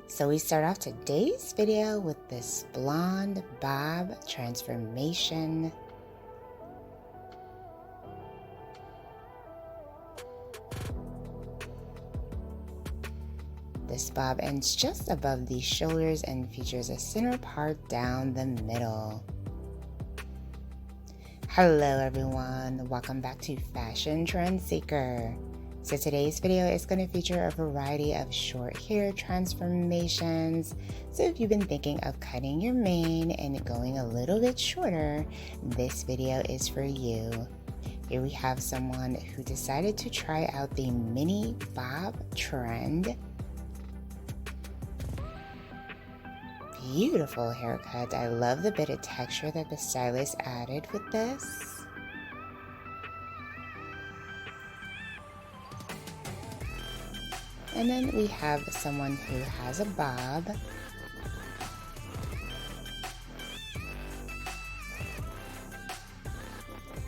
So we start off today's video with this blonde bob transformation. This bob ends just above the shoulders and features a center part down the middle. Hello everyone, welcome back to Fashion Trend Seeker. So today's video is going to feature a variety of short hair transformations. So if you've been thinking of cutting your mane and going a little bit shorter, this video is for you. Here we have someone who decided to try out the mini bob trend. Beautiful haircut. I love the bit of texture that the stylist added with this. And then we have someone who has a bob.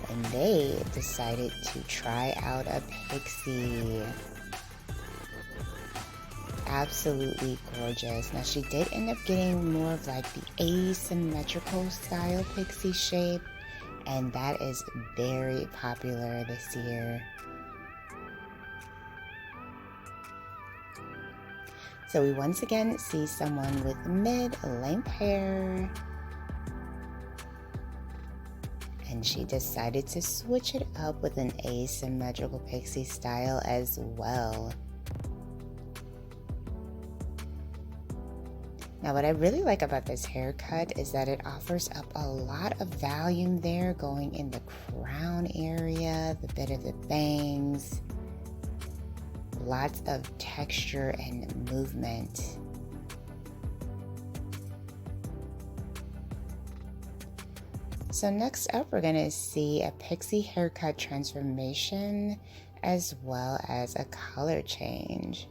And they decided to try out a pixie. Absolutely gorgeous. Now she did end up getting more of like the asymmetrical style pixie shape, and that is very popular this year. So we once again see someone with mid-length hair, and she decided to switch it up with an asymmetrical pixie style as well. Now what I really like about this haircut is that it offers up a lot of volume there, going in the crown area, the bit of the bangs. Lots of texture and movement. So next up, we're gonna see a pixie haircut transformation as well as a color change.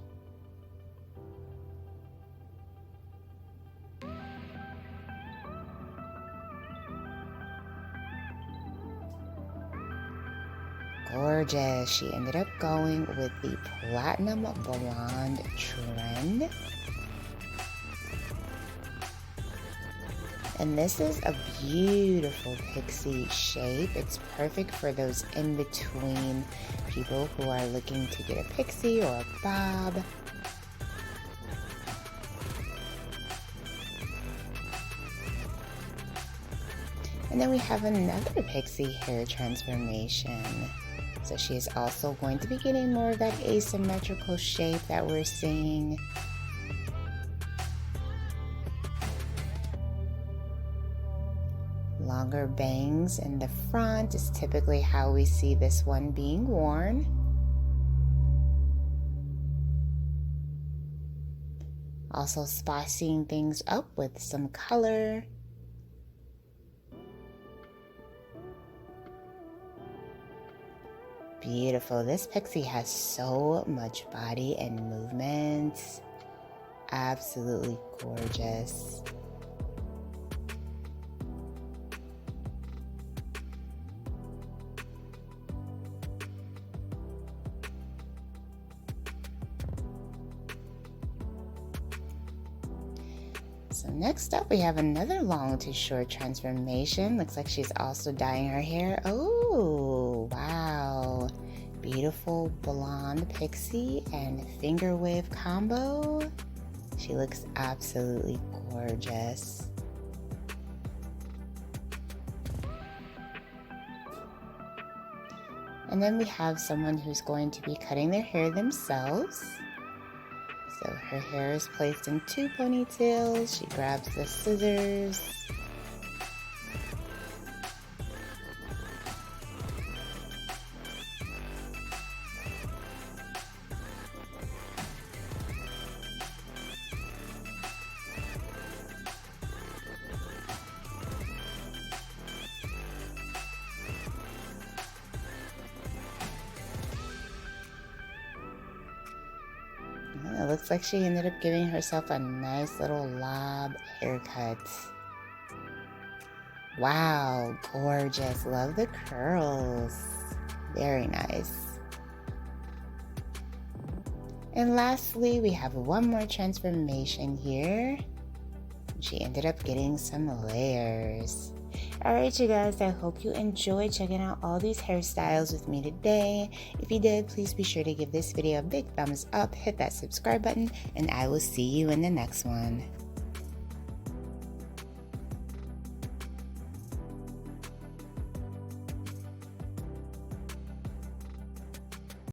Gorgeous. She ended up going with the platinum blonde trend. And this is a beautiful pixie shape. It's perfect for those in-between people who are looking to get a pixie or a bob. And then we have another pixie hair transformation. So she is also going to be getting more of that asymmetrical shape that we're seeing. Longer bangs in the front is typically how we see this one being worn. Also spicing things up with some color. Beautiful. This pixie has so much body and movement. Absolutely gorgeous. So next up, we have another long to short transformation. Looks like she's also dyeing her hair. Oh, wow. Beautiful blonde pixie and finger wave combo. She looks absolutely gorgeous. And then we have someone who's going to be cutting their hair themselves. So her hair is placed in two ponytails. She grabs the scissors. It looks like she ended up giving herself a nice little lob haircut. Wow, gorgeous. Love the curls. Very nice. And lastly, we have one more transformation here. She ended up getting some layers. Alright you guys, I hope you enjoyed checking out all these hairstyles with me today. If you did, please be sure to give this video a big thumbs up, hit that subscribe button, and I will see you in the next one.